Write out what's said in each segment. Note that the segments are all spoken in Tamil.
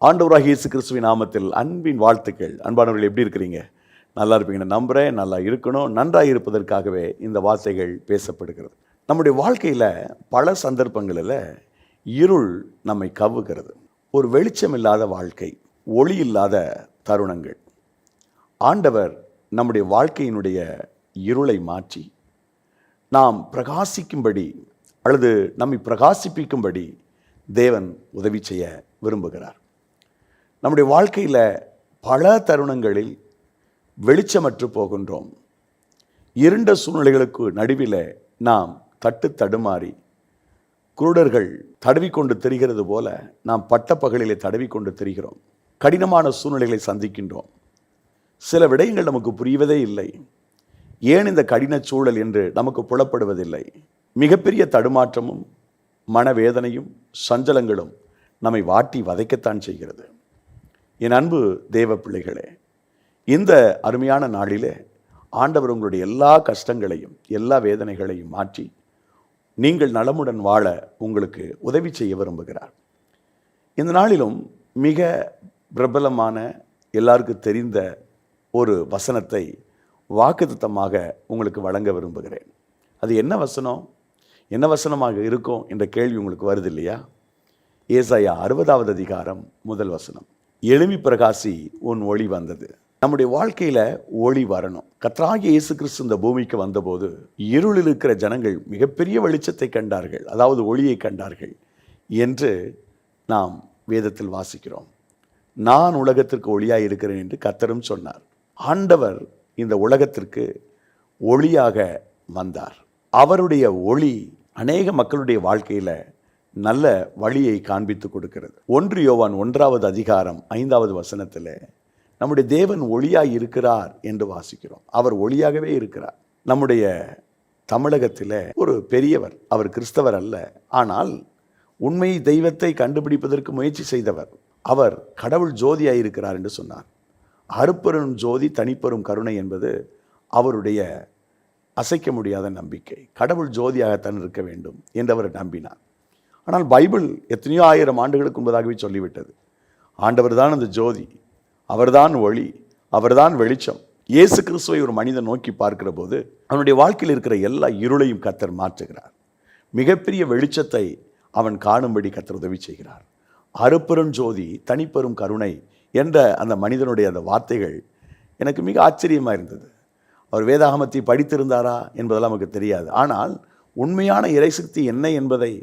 ஆண்டவராகிய இயேசு கிறிஸ்துவின் நாமத்தில் அன்பின் வாழ்த்துக்கள். அன்பானவர்கள், எப்படி இருக்கிறீங்க? நல்லா இருப்பீங்கன்னு நம்புகிறேன். நல்லா இருக்கணும். நன்றாக இருப்பதற்காகவே இந்த வார்த்தைகள் பேசப்படுகிறது. நம்முடைய வாழ்க்கையில் பல சந்தர்ப்பங்களில் இருள் நம்மை கவ்வுகிறது. ஒரு வெளிச்சம் இல்லாத வாழ்க்கை, ஒளி இல்லாத தருணங்கள். ஆண்டவர் நம்முடைய வாழ்க்கையினுடைய இருளை மாற்றி நாம் பிரகாசிக்கும்படி அல்லது நம்மை பிரகாசிப்பிக்கும்படி தேவன் உதவி செய்ய விரும்புகிறார். நம்முடைய வாழ்க்கையில் பல தருணங்களில் வெளிச்சமற்று போகின்றோம். இருண்ட சூழ்நிலைகளுக்கு நடுவில் நாம் தடுமாறி குருடர்கள் தடவிக்கொண்டு திரிகிறது போல நாம் பட்டப்பகலிலே தடவிக்கொண்டு திரிகிறோம். கடினமான சூழ்நிலைகளை சந்திக்கின்றோம். சில விடயங்கள் நமக்கு புரிவதே இல்லை. ஏன் இந்த கடின சூழல் என்று நமக்கு புலப்படுவதில்லை. மிகப்பெரிய தடுமாற்றமும் மனவேதனையும் சஞ்சலங்களும் நம்மை வாட்டி வதைக்கத்தான் செய்கிறது. என் அன்பு தேவ பிள்ளைகளே, இந்த அருமையான நாளிலே ஆண்டவர் உங்களுடைய எல்லா கஷ்டங்களையும் எல்லா வேதனைகளையும் மாற்றி நீங்கள் நலமுடன் வாழ உங்களுக்கு உதவி செய்ய விரும்புகிறார். இந்த நாளிலும் மிக பிரபலமான எல்லாருக்கும் தெரிந்த ஒரு வசனத்தை வாக்குத்தத்தமாக உங்களுக்கு வழங்க விரும்புகிறேன். அது என்ன வசனம், என்ன வசனமாக இருக்கும் என்ற கேள்வி உங்களுக்கு வருது இல்லையா? ஏசாயா 60வது அதிகாரம் 1 வசனம். எழும்பி பிரகாசி, உன் ஒளி வந்தது. நம்முடைய வாழ்க்கையில் ஒளி வரணும். கர்த்தராகிய இயேசு கிறிஸ்து இந்த பூமிக்கு வந்தபோது இருளில் இருக்கிற ஜனங்கள் மிகப்பெரிய வெளிச்சத்தை கண்டார்கள், அதாவது ஒளியை கண்டார்கள் என்று நாம் வேதத்தில் வாசிக்கிறோம். நான் உலகத்திற்கு ஒளியாக இருக்கிறேன் என்று கர்த்தரும் சொன்னார். ஆண்டவர் இந்த உலகத்திற்கு ஒளியாக வந்தார். அவருடைய ஒளி அநேக மக்களுடைய வாழ்க்கையில் நல்ல வழியை காண்பித்து கொடுக்கிறது. 1 யோவான் 1வது அதிகாரம் 5வது வசனத்தில் நம்முடைய தேவன் ஒளியாய் இருக்கிறார் என்று வாசிக்கிறோம். அவர் ஒளியாகவே இருக்கிறார். நம்முடைய தமிழகத்தில் ஒரு பெரியவர், அவர் கிறிஸ்தவர் அல்ல, ஆனால் உண்மை தெய்வத்தை கண்டுபிடிப்பதற்கு முயற்சி செய்தவர். அவர் கடவுள் ஜோதியாய் இருக்கிறார் என்று சொன்னார். அருப்பெரும் ஜோதி தனிப்பெரும் கருணை என்பது அவருடைய அசைக்க முடியாத நம்பிக்கை. கடவுள் ஜோதியாகத்தான் இருக்க வேண்டும் என்று அவர் நம்பினார். ஆனால் பைபிள் எத்தனையோ 1000 ஆண்டுகளுக்கு முன்பதாகவே சொல்லிவிட்டது, ஆண்டவர் தான் அந்த ஜோதி, அவர்தான் ஒளி, அவர்தான் வெளிச்சம். இயேசு கிறிஸ்துவை ஒரு மனிதன் நோக்கி பார்க்கிற போது அவனுடைய வாழ்க்கையில் இருக்கிற எல்லா இருளையும் கர்த்தர் மாற்றுகிறார். மிகப்பெரிய வெளிச்சத்தை அவன் காணும்படி கர்த்தர் உதவி செய்கிறார். அருப்பெரும் ஜோதி தனிப்பெரும் கருணை என்ற அந்த மனிதனுடைய அந்த வார்த்தைகள் எனக்கு மிக ஆச்சரியமாக இருந்தது. அவர் வேதாகமத்தை படித்திருந்தாரா என்பதெல்லாம் நமக்கு தெரியாது. ஆனால் உண்மையான இறைசக்தி என்ன என்பதை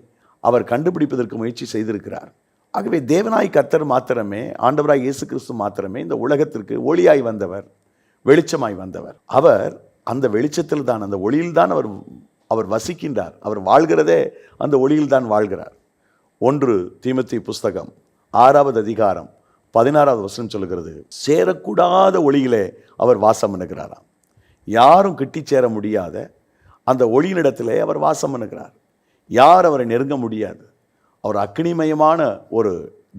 அவர் கண்டுபிடிப்பதற்கு முயற்சி செய்திருக்கிறார். ஆகவே தேவனாய் கர்த்தர் மாத்திரமே, ஆண்டவராய் இயேசு கிறிஸ்து மாத்திரமே இந்த உலகத்திற்கு ஒளியாய் வந்தவர், வெளிச்சமாய் வந்தவர். அவர் அந்த வெளிச்சத்தில் தான், அந்த ஒளியில்தான் அவர் வசிக்கின்றார். அவர் வாழ்கிறதே அந்த ஒளியில்தான் வாழ்கிறார். 1 தீமோத்தேயு புஸ்தகம் 6வது அதிகாரம் 16வது வசனம் சொல்லுகிறது, சேரக்கூடாத ஒளியிலே அவர் வாசம் பண்ணுகிறாராம். யாரும் கிட்டி சேர முடியாத அந்த ஒளியினிடத்திலே அவர் வாசம் பண்ணுகிறார். யார் அவரை நெருங்க முடியாது. அவர் அக்னிமயமான ஒரு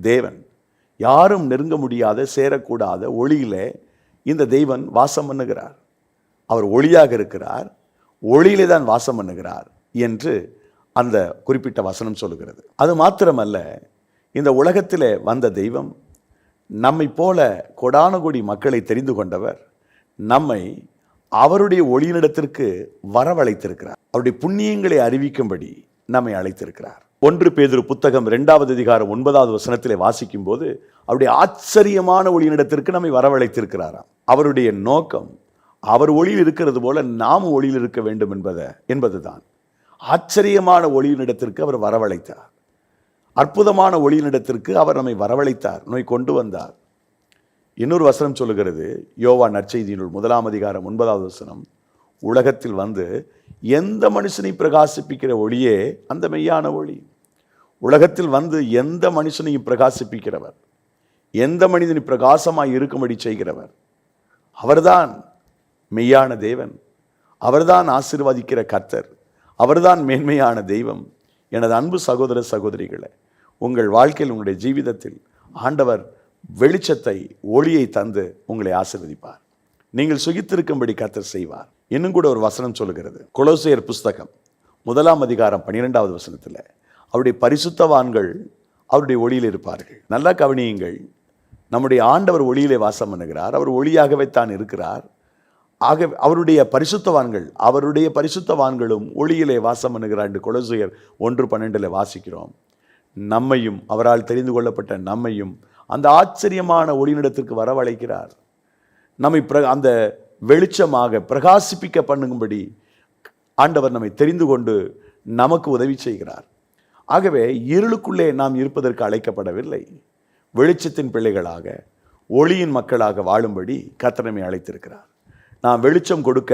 தேவன். யாரும் நெருங்க முடியாத சேரக்கூடாத ஒளியிலே இந்த தெய்வன் வாசம் பண்ணுகிறார். அவர் ஒளியாக இருக்கிறார், ஒளியிலே தான் வாசம் பண்ணுகிறார் என்று அந்த குறிப்பிட்ட வசனம் சொல்லுகிறது. அது மாத்திரமல்ல, இந்த உலகத்திலே வந்த தெய்வம் நம்மை போல கொடானகோடி மக்களை தெரிந்து கொண்டவர் நம்மை அவருடைய ஒளியினிடத்திற்கு வரவழைத்திருக்கிறார். அவருடைய புண்ணியங்களை அறிவிக்கும்படி நம்மை அழைத்திருக்கிறார். 1 பேதுரு புத்தகம் 2வது அதிகாரம் 9வது வசனத்திலே வாசிக்கும் போது அவருடைய ஆச்சரியமான ஒளியினிடத்திற்கு நம்மை வரவழைத்திருக்கிறாராம். அவருடைய நோக்கம் அவர் ஒளியில் இருக்கிறது போல நாம் ஒளியில் இருக்க வேண்டும் என்பதுதான். ஆச்சரியமான ஒளியினிடத்திற்கு அவர் வரவழைத்தார். அற்புதமான ஒளியினிடத்திற்கு அவர் நம்மை வரவழைத்தார், நம்மை கொண்டு வந்தார். இன்னொரு வசனம் சொல்லுகிறது, யோவான் நற்செய்தியினுள் 1ஆம் அதிகாரம் 9வது வசனம், உலகத்தில் வந்து எந்த மனுஷனை பிரகாசிப்பிக்கிற ஒளியே அந்த மெய்யான ஒளி. உலகத்தில் வந்து எந்த மனுஷனையும் பிரகாசிப்பிக்கிறவர், எந்த மனிதனை பிரகாசமாய் இருக்கும்படி செய்கிறவர், அவர்தான் மெய்யான தேவன், அவர்தான் ஆசீர்வதிக்கிற கர்த்தர், அவர்தான் மேன்மையான தெய்வம். எனது அன்பு சகோதர சகோதரிகளே, உங்கள் வாழ்க்கையில், உங்களுடைய ஜீவிதத்தில் ஆண்டவர் வெளிச்சத்தை, ஒளியை தந்து உங்களை ஆசீர்வதிப்பார். நீங்கள் சுகித்திருக்கும்படி கர்த்தர் செய்வார். இன்னும் கூட ஒரு வசனம் சொல்லுகிறது, கொலோசியர் புஸ்தகம் 1ஆம் அதிகாரம் 12வது வசனத்தில், அவருடைய பரிசுத்தவான்கள் அவருடைய ஒளியில் இருப்பார்கள். நல்லா கவனியுங்கள், நம்முடைய ஆண்டவர் ஒளியிலே வாசம் பண்ணுகிறார். அவர் ஒளியாகவே தான் இருக்கிறார். ஆக அவருடைய பரிசுத்தவான்களும் ஒளியிலே வாசம் பண்ணுகிறார் என்று கொலோசியர் 1:12 வாசிக்கிறோம். நம்மையும், அவரால் தெரிந்து கொள்ளப்பட்ட நம்மையும் அந்த ஆச்சரியமான ஒளியினிடத்திற்கு வரவழைக்கிறார். நம்மை அந்த வெளிச்சமாக பிரகாசிப்பிக்க பண்ணும்படி ஆண்டவர் நம்மை தெரிந்து கொண்டு நமக்கு உதவி செய்கிறார். ஆகவே இருளுக்குள்ளே நாம் இருப்பதற்கு அழைக்கப்படவில்லை. வெளிச்சத்தின் பிள்ளைகளாக, ஒளியின் மக்களாக வாழும்படி கர்த்தர் நம்மை அழைத்திருக்கிறார். நாம் வெளிச்சம் கொடுக்க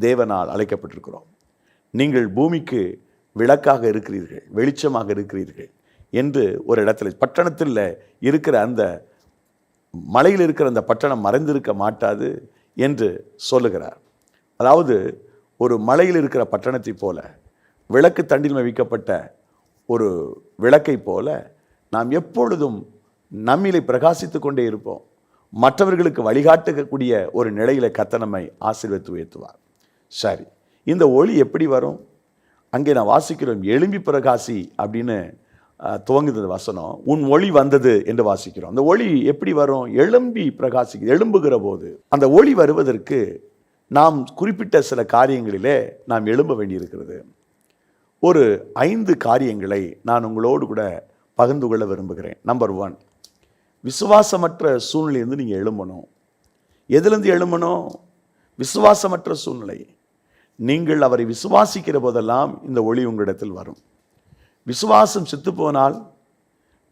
தேவனால் அழைக்கப்பட்டிருக்கிறோம். நீங்கள் பூமிக்கு விளக்காக இருக்கிறீர்கள், வெளிச்சமாக இருக்கிறீர்கள் என்று ஒரு இடத்துல, பட்டணத்தில் இருக்கிற அந்த மலையில் இருக்கிற அந்த பட்டணம் மறைந்திருக்க மாட்டாது என்று சொல்லுகிறார். அதாவது ஒரு மலையில் இருக்கிற பட்டணத்தை போல, விளக்கு தண்டில் வைக்கப்பட்ட ஒரு விளக்கை போல நாம் எப்பொழுதும் நம்மிலே பிரகாசித்து கொண்டே இருப்போம். மற்றவர்களுக்கு வழிகாட்டக்கூடிய ஒரு நிலையில கர்த்தர் நம்மை ஆசீர்வதித்து உயர்த்துவார். சரி, இந்த ஒளி எப்படி வரும்? அங்கே நான் வாசிக்கிறோம், எழும்பி பிரகாசி அப்படின்னு துவங்குது வசனம். உன் ஒளி வந்தது என்று வாசிக்கிறோம். அந்த ஒளி எப்படி வரும்? எழும்பி பிரகாசி, எழும்புகிற போது. அந்த ஒளி வருவதற்கு நாம் குறிப்பிட்ட சில காரியங்களிலே நாம் எழும்ப வேண்டியிருக்கிறது. ஒரு 5 காரியங்களை நான் உங்களோடு கூட பகிர்ந்து கொள்ள விரும்புகிறேன். நம்பர் 1, விசுவாசமற்ற சூழ்நிலையிலிருந்து நீங்கள் எழும்பணும். எதிலிருந்து எழும்பணும்? விசுவாசமற்ற சூழ்நிலை. நீங்கள் அவரை விசுவாசிக்கிற போதெல்லாம் இந்த ஒளி உங்களிடத்தில் வரும். விசுவாசம் செத்துப்போனால்,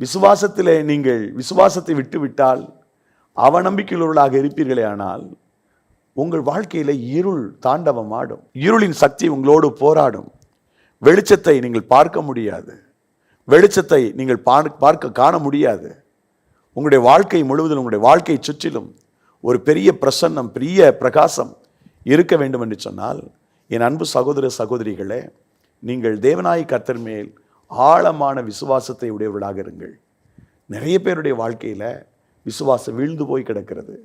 விசுவாசத்திலே நீங்கள் விசுவாசத்தை விட்டுவிட்டால், அவநம்பிக்கையுள்ளவர்களாக இருப்பீர்களே ஆனால் உங்கள் வாழ்க்கையில் இருள் தாண்டவம் ஆடும். இருளின் சக்தி உங்களோடு போராடும். வெளிச்சத்தை நீங்கள் பார்க்க முடியாது. வெளிச்சத்தை நீங்கள் பார்க்க காண முடியாது. உங்களுடைய வாழ்க்கை முழுவதும், உங்களுடைய வாழ்க்கை சுற்றிலும் ஒரு பெரிய பிரசன்னம், பெரிய பிரகாசம் இருக்க வேண்டும் என்று சொன்னால், என் அன்பு சகோதர சகோதரிகளே, நீங்கள் தேவனாய் கர்த்தர் மேல் ஆழமான விசுவாசத்தை உடையவர்களாக இருங்கள். நிறைய பேருடைய வாழ்க்கையில் விசுவாசம் வீழ்ந்து போய் கிடக்கிறது.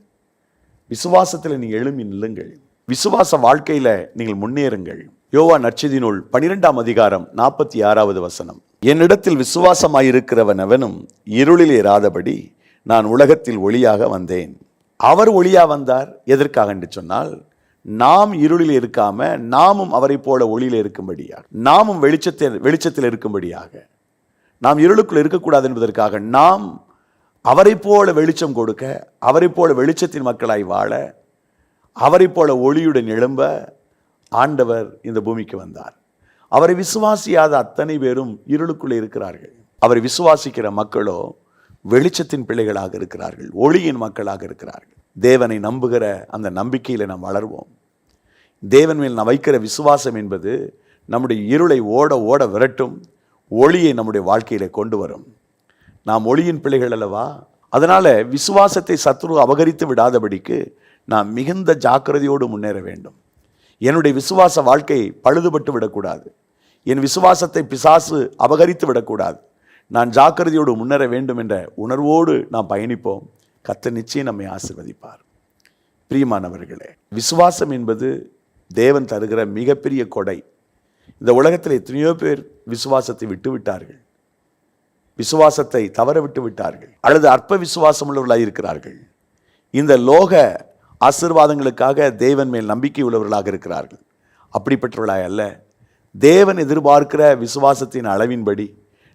விசுவாசத்தில் நீங்கள் எழும்பி நில்லுங்கள். விசுவாச வாழ்க்கையில் நீங்கள் முன்னேறுங்கள். யோவான் நற்செய்தி நூல் 12ஆம் அதிகாரம் 46வது வசனம். என்னிடத்தில் விசுவாசமாயிருக்கிறவன் அவனும் இருளில் இராதபடி நான் உலகத்தில் ஒளியாக வந்தேன். அவர் ஒளியாக வந்தார். எதற்காக என்று சொன்னால், நாம் இருளில் இருக்காம நாமும் அவரை போல ஒளியில் இருக்கும்படியாக, நாமும் வெளிச்சத்தில் இருக்கும்படியாக, நாம் இருளுக்குள் இருக்கக்கூடாது என்பதற்காக, நாம் அவரை போல வெளிச்சம் கொடுக்க, அவரை போல வெளிச்சத்தின் மக்களாய் வாழ, அவரை போல ஒளியுடன் எழும்ப ஆண்டவர் இந்த பூமிக்கு வந்தார். அவரை விசுவாசியாத அத்தனை பேரும் இருளுக்குள்ளே இருக்கிறார்கள். அவரை விசுவாசிக்கிற மக்களோ வெளிச்சத்தின் பிள்ளைகளாக இருக்கிறார்கள், ஒளியின் மக்களாக இருக்கிறார்கள். தேவனை நம்புகிற அந்த நம்பிக்கையில் நாம் வளர்வோம். தேவன் மேல் நாம் வைக்கிற விசுவாசம் என்பது நம்முடைய இருளை ஓட ஓட விரட்டும், ஒளியை நம்முடைய வாழ்க்கையில கொண்டு வரும். நாம் ஒளியின் பிள்ளைகள் அல்லவா? அதனால விசுவாசத்தை சத்துரு அபகரித்து விடாதபடிக்கு நாம் மிகுந்த ஜாக்கிரதையோடு முன்னேற வேண்டும். என்னுடைய விசுவாச வாழ்க்கை பழுதுபட்டு விடக்கூடாது. என் விசுவாசத்தை பிசாசு அபகரித்து விடக்கூடாது. நான் ஜாக்கிரதையோடு முன்னேற வேண்டும் என்ற உணர்வோடு நாம் பயணிப்போம். கர்த்தர் நிச்சயம் நம்மை ஆசீர்வதிப்பார். பிரியமானவர்களே, விசுவாசம் என்பது தேவன் தருகிற மிகப்பெரிய கொடை. இந்த உலகத்தில் எத்தனையோ பேர் விசுவாசத்தை விட்டு விட்டார்கள், விசுவாசத்தை தவற விட்டு விட்டார்கள், அல்லது அற்ப விசுவாசம் உள்ளவர்களாக இருக்கிறார்கள். இந்த லோக ஆசீர்வாதங்களுக்காக தேவன் மேல் நம்பிக்கை உள்ளவர்களாக இருக்கிறார்கள். அப்படிப்பட்டவர்களாய் அல்ல, தேவன் எதிர்பார்க்கிற விசுவாசத்தின் அளவின்படி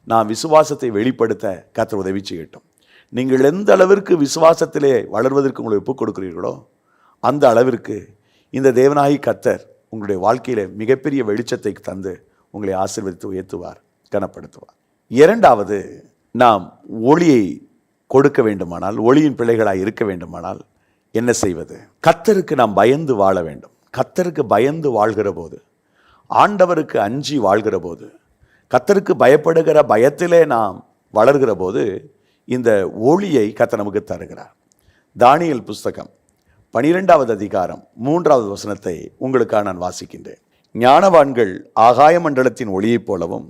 நாம் விசுவாசத்தை வெளிப்படுத்த கர்த்தர் உதவி செய்யட்டும். நீங்கள் எந்த அளவிற்கு விசுவாசத்திலே வளர்வதற்கு உங்களை ஒப்புக் கொடுக்கிறீர்களோ அந்த அளவிற்கு இந்த தேவனாகி கர்த்தர் உங்களுடைய வாழ்க்கையில மிகப்பெரிய வெளிச்சத்தை தந்து உங்களை ஆசீர்வதித்து உயர்த்துவார், கனப்படுத்துவார். இரண்டாவது, நாம் ஒளியை கொடுக்க வேண்டுமானால், ஒளியின் பிள்ளைகளாய் இருக்க வேண்டுமானால் என்ன செய்வது? கர்த்தருக்கு நாம் பயந்து வாழ வேண்டும். கர்த்தருக்கு பயந்து வாழ்கிற போது, ஆண்டவருக்கு அஞ்சி வாழ்கிற போது, கர்த்தருக்கு பயப்படுகிற பயத்திலே நாம் வளர்கிற போது இந்த ஒளியை கர்த்தர் நமக்கு தருகிறார். தானியேல் புஸ்தகம் 12வது அதிகாரம் 3வது வசனத்தை உங்களுக்காக நான் வாசிக்கின்றேன். ஞானவான்கள் ஆகாய மண்டலத்தின் ஒளியைப் போலவும்,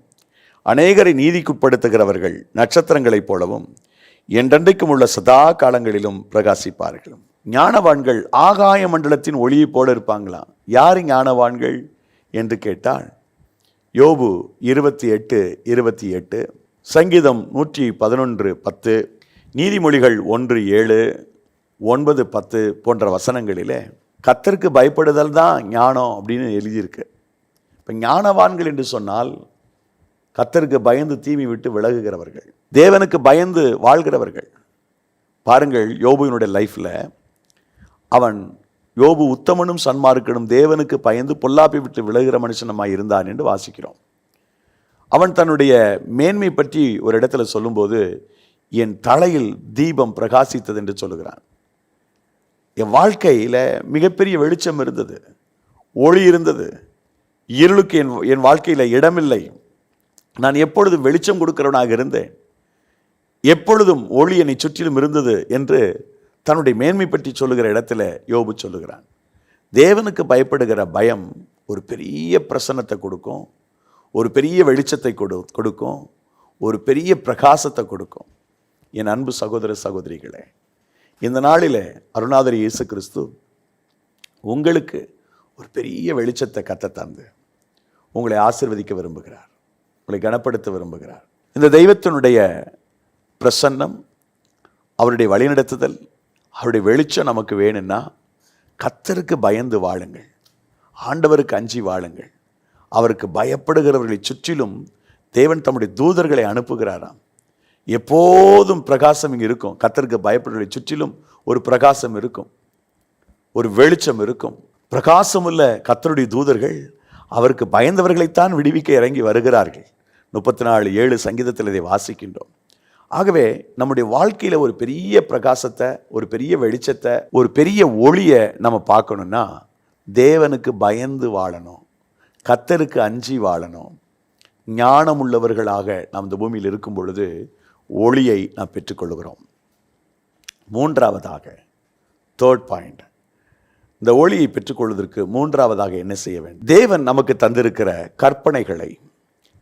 அநேகரை நீதிக்குட்படுத்துகிறவர்கள் நட்சத்திரங்களைப் போலவும் என்றென்றைக்கும் உள்ள சதா காலங்களிலும் பிரகாசிப்பார்கள். ஞானவான்கள் ஆகாய மண்டலத்தின் ஒளியைப் போல இருப்பாங்களாம். யார் ஞானவான்கள் என்று கேட்டால், யோபு 28:28, சங்கீதம் 111:10, நீதிமொழிகள் 1:7, 9:10 போன்ற வசனங்களிலே கர்த்தருக்கு பயப்படுதல் தான் ஞானம் அப்படின்னு எழுதியிருக்கு. இப்போ ஞானவான்கள் என்று சொன்னால் கர்த்தருக்கு பயந்து தீமை விட்டு விலகுகிறவர்கள், தேவனுக்கு பயந்து வாழ்கிறவர்கள். பாருங்கள், யோபுவினுடைய லைஃப்பில் அவன் யோபு உத்தமனும் சன்மார்க்கனும் தேவனுக்கு பயந்து பொல்லாப்பை விட்டு விலகுகிற மனுஷனமாய் இருந்தான் என்று வாசிக்கிறோம். அவன் தன்னுடைய மேன்மை பற்றி ஒரு இடத்துல சொல்லும்போது, என் தலையில் தீபம் பிரகாசித்தது என்று சொல்லுகிறான். என் வாழ்க்கையில் மிகப்பெரிய வெளிச்சம் இருந்தது, ஒளி இருந்தது, இருளுக்கு என் வாழ்க்கையில் இடமில்லை. நான் எப்பொழுதும் வெளிச்சம் கொடுக்கிறவனாக இருந்தேன், எப்பொழுதும் ஒளி என்னை சுற்றிலும் இருந்தது என்று தன்னுடைய மேன்மை பற்றி சொல்லுகிற இடத்துல யோபு சொல்லுகிறான். தேவனுக்கு பயப்படுகிற பயம் ஒரு பெரிய பிரசன்னத்தை கொடுக்கும், ஒரு பெரிய வெளிச்சத்தை கொடுக்கும், ஒரு பெரிய பிரகாசத்தை கொடுக்கும். என் அன்பு சகோதர சகோதரிகளே, இந்த நாளில் அருணாதரி இயேசு கிறிஸ்து உங்களுக்கு ஒரு பெரிய வெளிச்சத்தை கத்த தந்து உங்களை ஆசீர்வதிக்க விரும்புகிறார், உங்களை கனப்படுத்த விரும்புகிறார். இந்த தெய்வத்தினுடைய பிரசன்னம், அவருடைய வழிநடத்துதல், அவருடைய வெளிச்சம் நமக்கு வேணும்னா கர்த்தருக்கு பயந்து வாழுங்கள், ஆண்டவருக்கு அஞ்சி வாழுங்கள். அவருக்கு பயப்படுகிறவர்களை சுற்றிலும் தேவன் தம்முடைய தூதர்களை அனுப்புகிறாராம். எப்போதும் பிரகாசம் இங்கே இருக்கும். கர்த்தருக்கு பயப்படுறவர்களை சுற்றிலும் ஒரு பிரகாசம் இருக்கும், ஒரு வெளிச்சம் இருக்கும். பிரகாசமுள்ள கர்த்தருடைய தூதர்கள் அவருக்கு பயந்தவர்களைத்தான் விடுவிக்க இறங்கி வருகிறார்கள். 34:7 சங்கீதத்தில் இதை வாசிக்கின்றோம். ஆகவே நம்முடைய வாழ்க்கையில் ஒரு பெரிய பிரகாசத்தை, ஒரு பெரிய வெளிச்சத்தை, ஒரு பெரிய ஒளியை நம்ம பார்க்கணுன்னா தேவனுக்கு பயந்து வாழணும், கர்த்தருக்கு அஞ்சி வாழணும். ஞானம் உள்ளவர்களாக நாம் இந்த பூமியில் இருக்கும் பொழுது ஒளியை நாம் பெற்றுக்கொள்கிறோம். மூன்றாவதாக, தேர்ட் பாயிண்ட், இந்த ஒளியை பெற்றுக்கொள்வதற்கு மூன்றாவதாக என்ன செய்ய வேண்டும்? தேவன் நமக்கு தந்திருக்கிற கற்பனைகளை,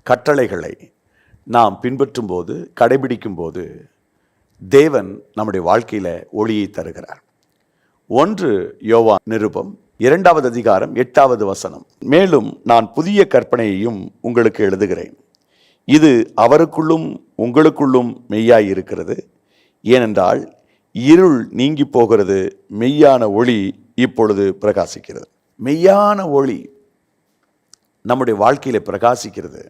கட்டளைகளை நாம் பின்பற்றும் போது, கடைபிடிக்கும் போது தேவன் நம்முடைய வாழ்க்கையில் ஒளியை தருகிறார். 1 யோவான் நிருபம் 2வது அதிகாரம் 8வது வசனம், மேலும் நான் புதிய கற்பனையையும் உங்களுக்கு எழுதுகிறேன், இது அவருக்குள்ளும் உங்களுக்குள்ளும் மெய்யாய் இருக்கிறது. ஏனென்றால் இருள் நீங்கி போகிறது, மெய்யான ஒளி இப்பொழுது பிரகாசிக்கிறது. மெய்யான ஒளி நம்முடைய வாழ்க்கையில் பிரகாசிக்கிறது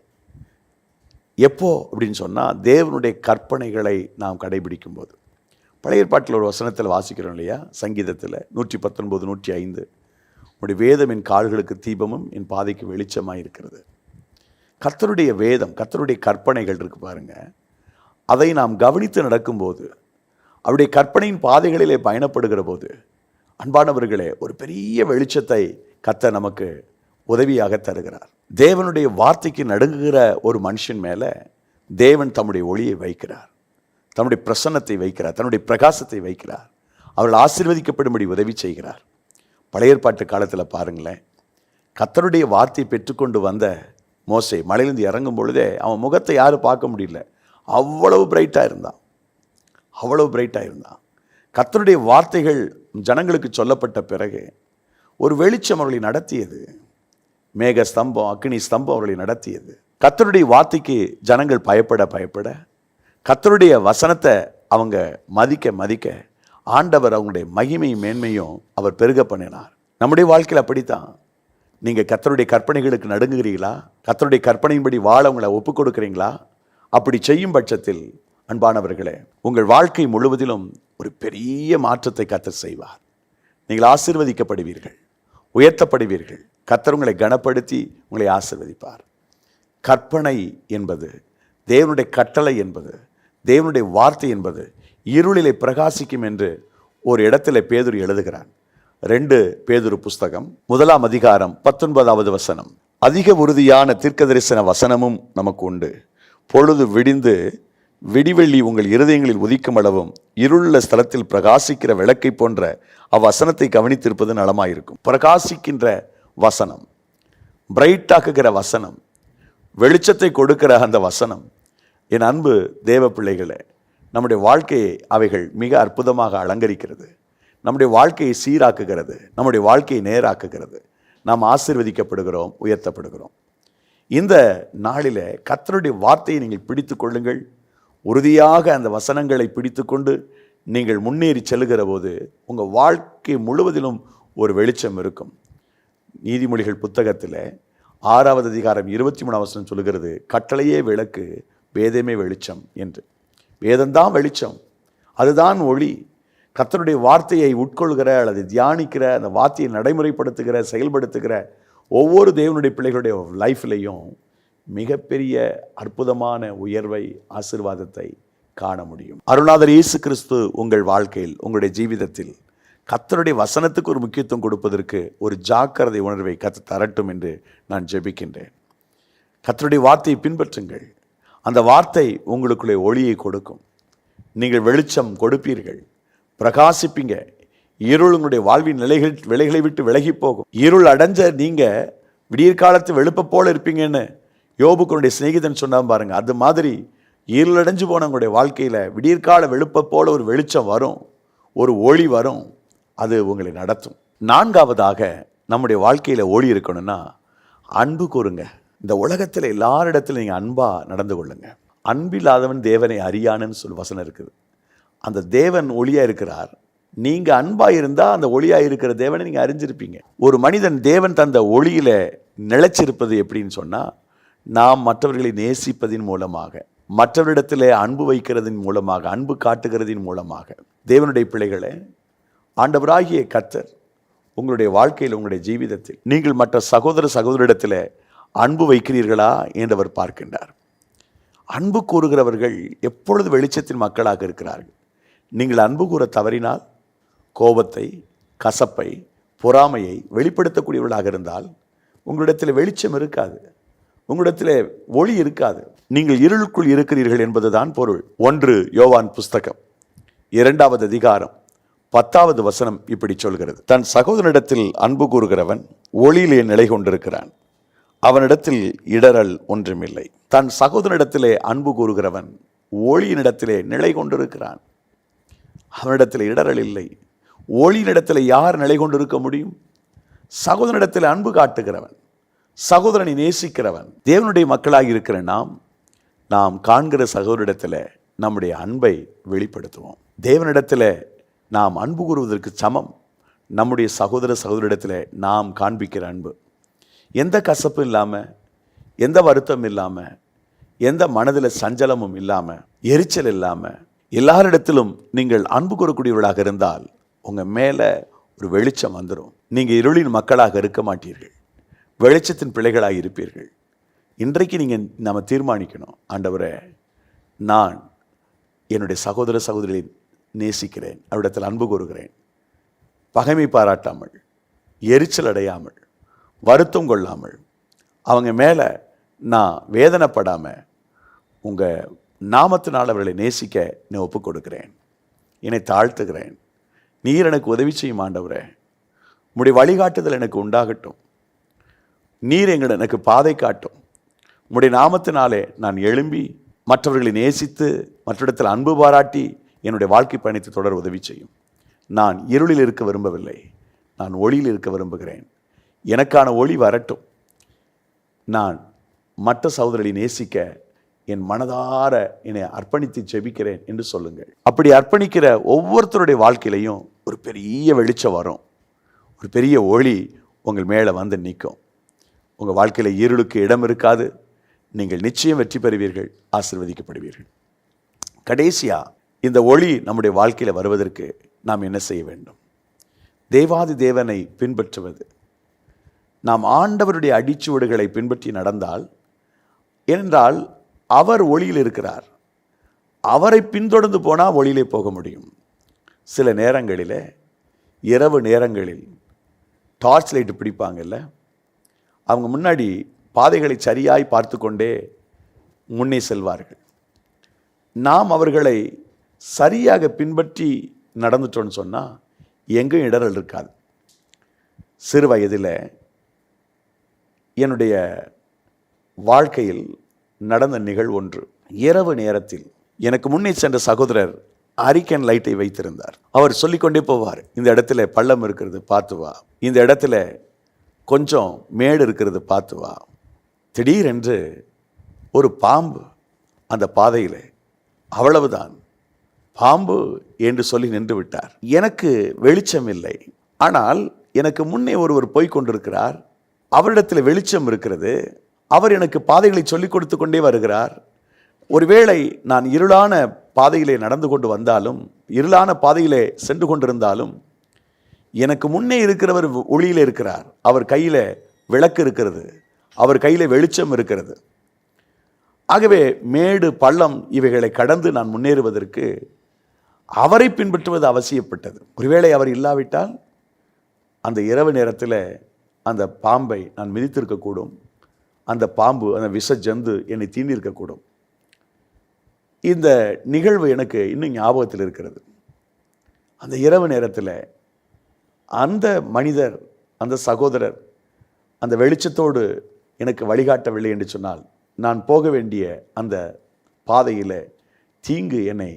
எப்போ அப்படின்னு சொன்னால், தேவனுடைய கற்பனைகளை நாம் கடைபிடிக்கும் போது. பழைய ஏற்பாட்டில் ஒரு வசனத்தில் வாசிக்கிறோம் இல்லையா, சங்கீதத்தில் 119, 105, உடைய வேதம் என் கால்களுக்கு தீபமும் என் பாதைக்கு வெளிச்சமாக இருக்கிறது. கர்த்தருடைய வேதம், கர்த்தருடைய கற்பனைகள் இருக்கு பாருங்க, அதை நாம் கவனித்து நடக்கும்போது, அவருடைய கற்பனையின் பாதைகளிலே பயணப்படுகிற போது, அன்பானவர்களே, ஒரு பெரிய வெளிச்சத்தை கர்த்தர் நமக்கு உதவியாக தருகிறார். தேவனுடைய வார்த்தைக்கு நடுங்குகிற ஒரு மனுஷன் மேலே தேவன் தம்முடைய ஒளியை வைக்கிறார், தம்முடைய பிரசன்னத்தை வைக்கிறார், தன்னுடைய பிரகாசத்தை வைக்கிறார். அவர்கள் ஆசீர்வதிக்கப்படும்படி உதவி செய்கிறார். பழைய ஏற்பாட்டு காலத்தில் பாருங்களேன், கர்த்தருடைய வார்த்தையை பெற்றுக்கொண்டு வந்த மோசே மலையிலிருந்து இறங்கும் பொழுதே அவன் முகத்தை யாரும் பார்க்க முடியல, அவ்வளவு பிரைட்டாக இருந்தான், அவ்வளவு பிரைட்டாக இருந்தான். கர்த்தருடைய வார்த்தைகள் ஜனங்களுக்கு சொல்லப்பட்ட பிறகு ஒரு வெளிச்சம் அவர்களை நடத்தியது, மேக ஸ்தம்பம், அக்னி ஸ்தம்பம் அவர்களை நடத்தியது. கர்த்தருடைய வார்த்தைக்கு ஜனங்கள் பயப்பட கர்த்தருடைய வசனத்தை அவங்க மதிக்க ஆண்டவர் அவங்களுடைய மகிமை மேன்மையும் அவர் பெருக பண்ணினார். நம்முடைய வாழ்க்கையில் அப்படித்தான். நீங்கள் கர்த்தருடைய கற்பனைகளுக்கு நடுங்குகிறீங்களா? கர்த்தருடைய கற்பனையின்படி வாழ உங்களை ஒப்புக் கொடுக்குறீங்களா? அப்படி செய்யும் பட்சத்தில் அன்பானவர்களே, உங்கள் வாழ்க்கை முழுவதிலும் ஒரு பெரிய மாற்றத்தை கர்த்தர் செய்வார். நீங்கள் ஆசீர்வதிக்கப்படுவீர்கள், உயர்த்தப்படுவீர்கள். கர்த்தர் உங்களை கனப்படுத்தி உங்களை ஆசீர்வதிப்பார். கற்பனை என்பது, தேவனுடைய கட்டளை என்பது, தேவனுடைய வார்த்தை என்பது இருளிலே பிரகாசிக்கும் என்று ஒரு இடத்துல பேதுரு எழுதுகிறான். 2 பேதுரு புஸ்தகம் 1ஆம் அதிகாரம் 19வது வசனம், அதிக உறுதியான தீர்க்கதரிசன வசனமும் நமக்கு உண்டு. பொழுது விடிந்து விடிவெள்ளி உங்கள் இருதயங்களில் உதிக்கும் அளவும் இருளுள்ள ஸ்தலத்தில் பிரகாசிக்கிற விளக்கை போன்ற அவ்வசனத்தை கவனித்திருப்பது நலமாயிருக்கும். பிரகாசிக்கின்ற வசனம், பிரைட்டாக்குகிற வசனம், வெளிச்சத்தை கொடுக்கிற அந்த வசனம். என் அன்பு தேவ பிள்ளைகளே, நம்முடைய வாழ்க்கையை அவைகள் மிக அற்புதமாக அலங்கரிக்கிறது, நம்முடைய வாழ்க்கையை சீராக்குகிறது, நம்முடைய வாழ்க்கையை நேராக்குகிறது. நாம் ஆசீர்வதிக்கப்படுகிறோம், உயர்த்தப்படுகிறோம். இந்த நாளில் கர்த்தருடைய வார்த்தையை நீங்கள் பிடித்து கொள்ளுங்கள். உறுதியாக அந்த வசனங்களை பிடித்து கொண்டு நீங்கள் முன்னேறி செல்லுகிற போது உங்கள் வாழ்க்கை முழுவதிலும் ஒரு வெளிச்சம் இருக்கும். நீதிமொழிகள் புத்தகத்தில் 6வது அதிகாரம் 23 வசனம் சொல்லுகிறது, கட்டளையே விளக்கு, வேதமே வெளிச்சம் என்று. வேதம்தான் வெளிச்சம், அதுதான் ஒளி. கர்த்தருடைய வார்த்தையை உட்கொள்கிற அல்லது தியானிக்கிற, அந்த வார்த்தையை நடைமுறைப்படுத்துகிற, செயல்படுத்துகிற ஒவ்வொரு தேவனுடைய பிள்ளைகளுடைய லைஃப்லையும் மிகப்பெரிய அற்புதமான உயர்வை, ஆசீர்வாதத்தை காண முடியும். அருள்நாதர் இயேசு கிறிஸ்து உங்கள் வாழ்க்கையில், உங்களுடைய ஜீவிதத்தில் கர்த்தருடைய வசனத்துக்கு ஒரு முக்கியத்துவம் கொடுப்பதற்கு ஒரு ஜாக்கிரதை உணர்வை கர்த்தர் தரட்டும் என்று நான் ஜெபிக்கின்றேன். கர்த்தருடைய வார்த்தையை பின்பற்றுங்கள். அந்த வார்த்தை உங்களுக்குள்ளே ஒளியை கொடுக்கும். நீங்கள் வெளிச்சம் கொடுப்பீர்கள், பிரகாசிப்பீங்க. இருள் உங்களுடைய வாழ்வின் விலைகளை விட்டு விலகி போகும். இருள் அடைஞ்ச நீங்கள் விடியற் காலத்து வெளுப்ப போல இருப்பீங்கன்னு யோபுக்குடைய சிநேகிதன் சொன்னான் பாருங்க. அது மாதிரி இருள் அடைஞ்சு போன உங்களுடைய வாழ்க்கையில் விடியற்கால வெளுப்ப போல ஒரு வெளிச்சம் வரும், ஒரு ஒளி வரும். அது உங்களை நடத்தும். 4வதாக நம்முடைய வாழ்க்கையில் ஒளி இருக்கணும்னா அன்பு கூறுங்க. இந்த உலகத்தில் எல்லாரிடத்திலும் நீங்கள் அன்பாக நடந்து கொள்ளுங்க. அன்பில்லாதவன் தேவனை அறியானுன்னு சொல்லி வசனம் இருக்குது. அந்த தேவன் ஒளியாக இருக்கிறார். நீங்கள் அன்பாக இருந்தால் அந்த ஒளியாக இருக்கிற தேவனை நீங்கள் அறிஞ்சிருப்பீங்க. ஒரு மனிதன் தேவன் தந்த ஒளியில் நிலைச்சிருப்பது எப்படின்னு சொன்னால், நாம் மற்றவர்களை நேசிப்பதின் மூலமாக, மற்றவரிடத்தில் அன்பு வைக்கிறதின் மூலமாக, அன்பு காட்டுகிறதின் மூலமாக. தேவனுடைய பிள்ளைகளை, ஆண்டவராகிய கர்த்தர் உங்களுடைய வாழ்க்கையில், உங்களுடைய ஜீவிதத்தில் நீங்கள் மற்ற சகோதரரிடத்தில் அன்பு வைக்கிறீர்களா என்று அவர் பார்க்கின்றார். அன்பு கூறுகிறவர்கள் எப்பொழுது வெளிச்சத்தின் மக்களாக இருக்கிறார்கள். நீங்கள் அன்பு கூற தவறினால் கோபத்தை, கசப்பை, பொறாமையை வெளிப்படுத்தக்கூடியவர்களாக இருந்தால் உங்களிடத்தில் வெளிச்சம் இருக்காது, உங்களிடத்தில் ஒளி இருக்காது. நீங்கள் இருளுக்குள் இருக்கிறீர்கள் என்பதுதான் பொருள். 1 யோவான் புஸ்தகம் 2வது அதிகாரம் 10வது வசனம் இப்படி சொல்கிறது, தன் சகோதரனிடத்தில் அன்பு கூறுகிறவன் ஒளியிலே நிலை கொண்டிருக்கிறான், அவனிடத்தில் இடரல் ஒன்றுமில்லை. தன் சகோதரனிடத்திலே அன்பு கூறுகிறவன் ஒளியினிடத்திலே நிலை கொண்டிருக்கிறான், அவனிடத்தில் இடரல் இல்லை. ஒளியினிடத்தில் யார் நிலை கொண்டிருக்க முடியும்? சகோதரனிடத்தில் அன்பு காட்டுகிறவன், சகோதரனை நேசிக்கிறவன். தேவனுடைய மக்களாக இருக்கிற நாம் காண்கிற சகோதரிடத்தில் நம்முடைய அன்பை வெளிப்படுத்துவோம். தேவனிடத்தில் நாம் அன்பு கூறுவதற்கு சமம் நம்முடைய சகோதரரிடத்தில் நாம் காண்பிக்கிற அன்பு. எந்த கசப்பும் இல்லாமல், எந்த வருத்தம் இல்லாமல், எந்த மனதில் சஞ்சலமும் இல்லாமல், எரிச்சல் இல்லாமல், எல்லாரிடத்திலும் நீங்கள் அன்பு கூறக்கூடியவர்களாக இருந்தால் உங்கள் மேலே ஒரு வெளிச்சம் வந்துடும். நீங்கள் இருளின் மக்களாக இருக்க மாட்டீர்கள், வெளிச்சத்தின் பிள்ளைகளாக இருப்பீர்கள். இன்றைக்கு நம்ம தீர்மானிக்கணும், ஆண்டவரே, நான் என்னுடைய சகோதரிகளை நேசிக்கிறேன், அவரிடத்தில் அன்பு கூறுகிறேன், பகைமை பாராட்டாமல், எரிச்சல் அடையாமல், வருத்தம் கொள்ளாமல், அவங்க மேலே நான் வேதனைப்படாமல் உங்கள் நாமத்தினால் அவர்களை நேசிக்க நான் ஒப்புக் கொடுக்கிறேன், என்னை தாழ்த்துகிறேன். நீர் எனக்கு உதவி செய்யும் ஆண்டவரே, உம்முடைய வழிகாட்டுதல் எனக்கு உண்டாகட்டும். நீர் எனக்கு பாதை காட்டும். உம்முடைய நாமத்தினாலே நான் எழும்பி மற்றவர்களை நேசித்து, மற்றவரிடத்தில் அன்பு பாராட்டி என்னுடைய வாழ்க்கை பயணத்தை தொடர உதவி செய்யும். நான் இருளில் இருக்க விரும்பவில்லை, நான் ஒளியில் இருக்க விரும்புகிறேன். எனக்கான ஒளி வரட்டும். நான் மற்ற சகோதரர்களை நேசிக்க என் மனதார என்னை அர்ப்பணித்து ஜெபிக்கிறேன் என்று சொல்லுங்கள். அப்படி அர்ப்பணிக்கிற ஒவ்வொருத்தருடைய வாழ்க்கையிலையும் ஒரு பெரிய வெளிச்சம் வரும், ஒரு பெரிய ஒளி உங்கள் மேலே வந்து நிற்கும். உங்கள் வாழ்க்கையில் இருளுக்கு இடம் இருக்காது. நீங்கள் நிச்சயம் வெற்றி பெறுவீர்கள், ஆசீர்வதிக்கப்படுவீர்கள். கடைசியாக இந்த ஒளி நம்முடைய வாழ்க்கையில் வருவதற்கு நாம் என்ன செய்ய வேண்டும்? தேவாதி தேவனை பின்பற்றுவது. நாம் ஆண்டவருடைய அடிச்சுவடுகளை பின்பற்றி நடந்தால், ஏனென்றால் அவர் ஒளியில் இருக்கிறார், அவரை பின்தொடர்ந்து போனால் ஒளியிலே போக முடியும். சில நேரங்களில், இரவு நேரங்களில் டார்ச் லைட்டு பிடிப்பாங்கல்ல, அவங்க முன்னாடி பாதைகளை சரியாய் பார்த்து கொண்டே முன்னே செல்வார்கள். நாம் அவர்களை சரியாக பின்பற்றி நடந்துட்டோன்னு சொன்னால் எங்கேயும் இடரல் இருக்காது. சிறு வயதில் என்னுடைய வாழ்க்கையில் நடந்த நிகழ்வு ஒன்று. இரவு நேரத்தில் எனக்கு முன்னே சென்ற சகோதரர் அரிக்கன் லைட்டை வைத்திருந்தார். அவர் சொல்லிக்கொண்டே போவார், இந்த இடத்துல பள்ளம் இருக்கிறது பார்த்து வா, இந்த இடத்துல கொஞ்சம் மேடு இருக்கிறது பார்த்து வா, திடீரென்று ஒரு பாம்பு அந்த பாதையில், அவ்வளவுதான், பாம்பு என்று சொல்லி நின்று விட்டார். எனக்கு வெளிச்சம் இல்லை, ஆனால் எனக்கு முன்னே ஒருவர் போய் கொண்டிருக்கிறார். அவரிடத்தில் வெளிச்சம் இருக்கிறது. அவர் எனக்கு பாதைகளை சொல்லிக் கொடுத்து கொண்டே வருகிறார். ஒருவேளை நான் இருளான பாதையிலே நடந்து கொண்டு வந்தாலும், இருளான பாதையிலே சென்று கொண்டிருந்தாலும், எனக்கு முன்னே இருக்கிறவர் ஒளியில் இருக்கிறார். அவர் கையில் விளக்கு இருக்கிறது, அவர் கையில் வெளிச்சம் இருக்கிறது. ஆகவே மேடு பள்ளம் இவைகளை கடந்து நான் முன்னேறுவதற்கு அவரை பின்பற்றுவது அவசியப்பட்டது. ஒருவேளை அவர் இல்லாவிட்டால் அந்த இரவு நேரத்தில் அந்த பாம்பை நான் மிதித்திருக்கக்கூடும். அந்த பாம்பு, அந்த விஷ ஜந்து என்னை தீண்டிருக்கக்கூடும். இந்த நிகழ்வு எனக்கு இன்னும் ஞாபகத்தில் இருக்கிறது. அந்த இரவு நேரத்தில் அந்த மனிதர், அந்த சகோதரர் அந்த வெளிச்சத்தோடு எனக்கு வழிகாட்டவில்லை என்று சொன்னால், நான் போக வேண்டிய அந்த பாதையில் தீங்கு என்னை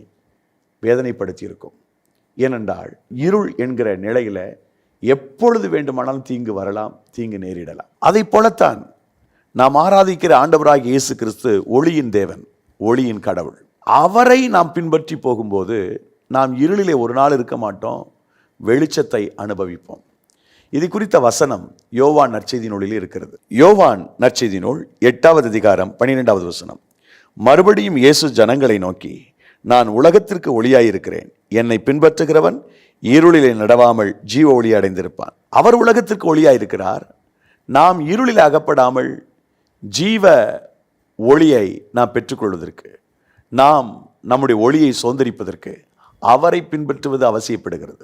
வேதனைப்படுத்தி இருக்கும். ஏனென்றால் இருள் என்கிற நிலையில் எப்பொழுது வேண்டுமானாலும் தீங்கு வரலாம், தீங்கு நேரிடலாம். அதை போலத்தான் நாம் ஆராதிக்கிற ஆண்டவராகிய இயேசு கிறிஸ்து ஒளியின் தேவன், ஒளியின் கடவுள். அவரை நாம் பின்பற்றி போகும்போது நாம் இருளிலே ஒரு நாள் இருக்க மாட்டோம், வெளிச்சத்தை அனுபவிப்போம். இது குறித்த வசனம் யோவான் நற்செய்தி நூலில் இருக்கிறது. யோவான் நற்செய்தி நூல் 8வது அதிகாரம் 12வது வசனம். மறுபடியும் இயேசு ஜனங்களை நோக்கி, நான் உலகத்திற்கு ஒளியாயிருக்கிறேன். என்னை பின்பற்றுகிறவன் இருளிலே நடவாமல் ஜீவ ஒளி அடைந்திருப்பான். அவர் உலகத்திற்கு ஒளியாயிருக்கிறார். நாம் இருளில் அகப்படாமல் ஜீவ ஒளியை நாம் பெற்றுக்கொள்வதற்கு, நாம் நம்முடைய ஒளியை சுதந்திரிப்பதற்கு அவரை பின்பற்றுவது அவசியப்படுகிறது.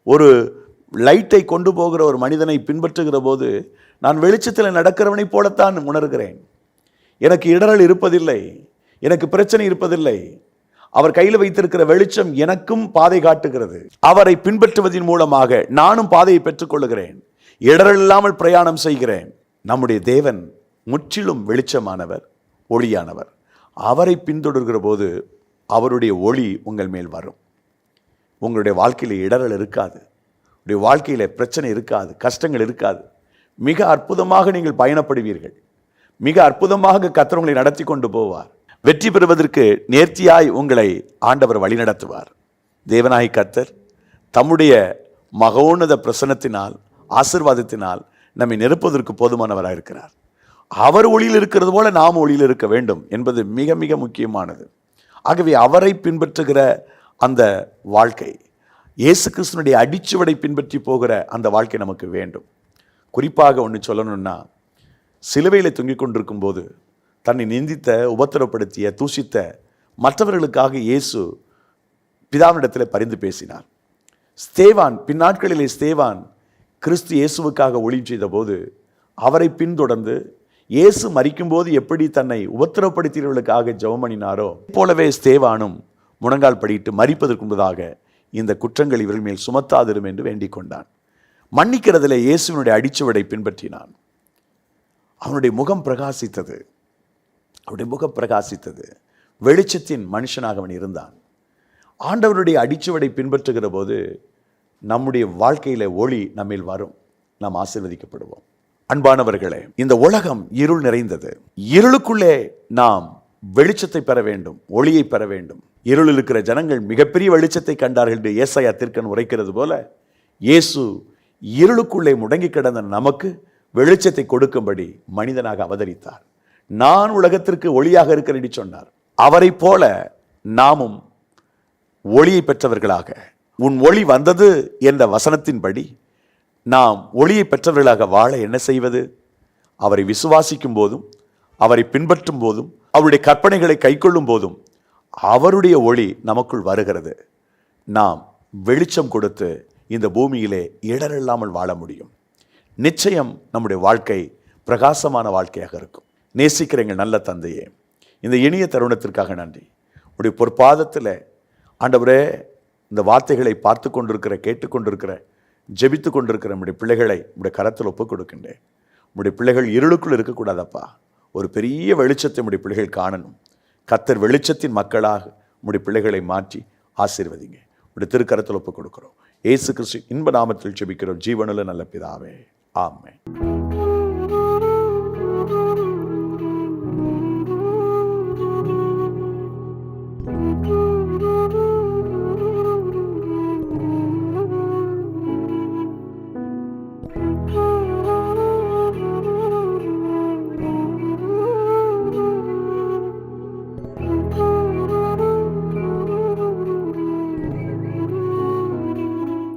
ஒரு லைட்டை கொண்டு போகிற ஒரு மனிதனை பின்பற்றுகிற போது நான் வெளிச்சத்தில் நடக்கிறவனை போலத்தான் உணர்கிறேன். எனக்கு இடரல் இருப்பதில்லை, எனக்கு பிரச்சனை இருப்பதில்லை. அவர் கையில் வைத்திருக்கிற வெளிச்சம் எனக்கும் பாதை காட்டுகிறது. அவரை பின்பற்றுவதன் மூலமாக நானும் பாதையை பெற்றுக்கொள்கிறேன், இடரல் இல்லாமல் பிரயாணம் செய்கிறேன். நம்முடைய தேவன் முற்றிலும் வெளிச்சமானவர், ஒளியானவர். அவரை பின்தொடர்கிற போது அவருடைய ஒளி உங்கள் மேல் வரும். உங்களுடைய வாழ்க்கையில் இடரல் இருக்காது, உங்களுடைய வாழ்க்கையில் பிரச்சனை இருக்காது, கஷ்டங்கள் இருக்காது. மிக அற்புதமாக நீங்கள் பயணப்படுவீர்கள். மிக அற்புதமாக கர்த்தர் உங்களை நடத்தி கொண்டு போவார். வெற்றி பெறுவதற்கு நேர்த்தியாய் உங்களை ஆண்டவர் வழிநடத்துவார். தேவனாய் கர்த்தர் தம்முடைய மகோன்னத பிரசன்னத்தினால், ஆசீர்வாதத்தினால் நம்மை நிரப்புவதற்கு போதுமானவராக இருக்கிறார். அவர் ஒளியில் இருக்கிறது போல நாம் ஒளியில் இருக்க வேண்டும் என்பது மிக மிக முக்கியமானது. ஆகவே அவரை பின்பற்றுகிற அந்த வாழ்க்கை, இயேசு கிறிஸ்துனுடைய அடிச்சுவடை பின்பற்றி போகிற அந்த வாழ்க்கை நமக்கு வேண்டும். குறிப்பாக ஒன்று சொல்லணும்னா, சிலுவையில் தொங்கிக் கொண்டிருக்கும் போது தன்னை நிந்தித்த, உபத்திரப்படுத்திய, தூஷித்த மற்றவர்களுக்காக இயேசு பிதாவினிடத்தில் பரிந்து பேசினார். ஸ்தேவான், பின்னாட்களிலே ஸ்தேவான் கிறிஸ்து இயேசுவுக்காக ஊழியம் செய்த போது அவரை பின்தொடர்ந்து இயேசு மரிக்கும்போது எப்படி தன்னை உபத்திரப்படுத்தியவர்களுக்காக ஜெபம் பண்ணினாரோ போலவே ஸ்தேவானும் முழங்கால் படியிட்டு மரிப்பதற்கு முன்பதாக இந்த குற்றங்கள் இவர்கள் மேல் சுமத்தாதிரும் என்று வேண்டிக் கொண்டான். மன்னிக்கிறதுல இயேசுவினுடைய அடிச்சுவடை பின்பற்றினான். அவனுடைய முகம் பிரகாசித்தது, அவனுடைய முகம் பிரகாசித்தது. வெளிச்சத்தின் மனுஷனாக அவன் இருந்தான். ஆண்டவருடைய அடிச்சுவடை பின்பற்றுகிற போது நம்முடைய வாழ்க்கையில ஒளி நம்மில் வரும், நாம் ஆசீர்வதிக்கப்படுவோம். அன்பானவர்களே, இந்த உலகம் இருள் நிறைந்தது. இருளுக்குள்ளே நாம் வெளிச்சத்தை பெற வேண்டும், ஒளியை பெற வேண்டும். இருளில் இருக்கிற ஜனங்கள் மிகப்பெரிய வெளிச்சத்தை கண்டார்கள் என்று ஏசாயா தீர்க்கன் உரைக்கிறது போல, இயேசு இருளுக்குள்ளே முடங்கி கிடந்த நமக்கு வெளிச்சத்தை கொடுக்கும்படி மனிதனாக அவதரித்தார். நான் உலகத்திற்கு ஒளியாக இருக்கிறேன் என்று சொன்னார். அவரை போல நாமும் ஒளியை பெற்றவர்களாக, உன் ஒளி வந்தது என்ற வசனத்தின்படி நாம் ஒளியை பெற்றவர்களாக வாழ என்ன செய்வது? அவரை விசுவாசிக்கும் போதும், அவரை பின்பற்றும் போதும், அவருடைய கற்பனைகளை கைக்கொள்ளும் போதும் அவருடைய ஒளி நமக்குள் வருகிறது. நாம் வெளிச்சம் கொடுத்து இந்த பூமியிலே இடரில்லாமல் வாழ முடியும். நிச்சயம் நம்முடைய வாழ்க்கை பிரகாசமான வாழ்க்கையாக இருக்கும். நேசிக்கிற எங்கள் நல்ல தந்தையே, இந்த இனிய தருணத்திற்காக நன்றி. உடைய பொற்பாதத்தில் ஆண்டவரே, இந்த வார்த்தைகளை பார்த்து கொண்டிருக்கிற, கேட்டுக்கொண்டிருக்கிற, ஜெபித்து கொண்டிருக்கிற நம்முடைய பிள்ளைகளை உடைய கரத்தில் ஒப்புக் கொடுக்கின்றேன். உடைய பிள்ளைகள் இருளுக்குள் இருக்கக்கூடாதப்பா, ஒரு பெரிய வெளிச்சத்தை உடைய பிள்ளைகள் காணணும். கர்த்தர் வெளிச்சத்தின் மக்களாக உடைய பிள்ளைகளை மாற்றி ஆசீர்வதிங்க. உடைய திருக்கரத்தில் ஒப்புக் கொடுக்கிறோம். இயேசு கிறிஸ்து இன்ப நாமத்தில் ஜெபிக்கிறோம், ஜீவனுள்ள நல்ல பிதாவே, ஆமென்.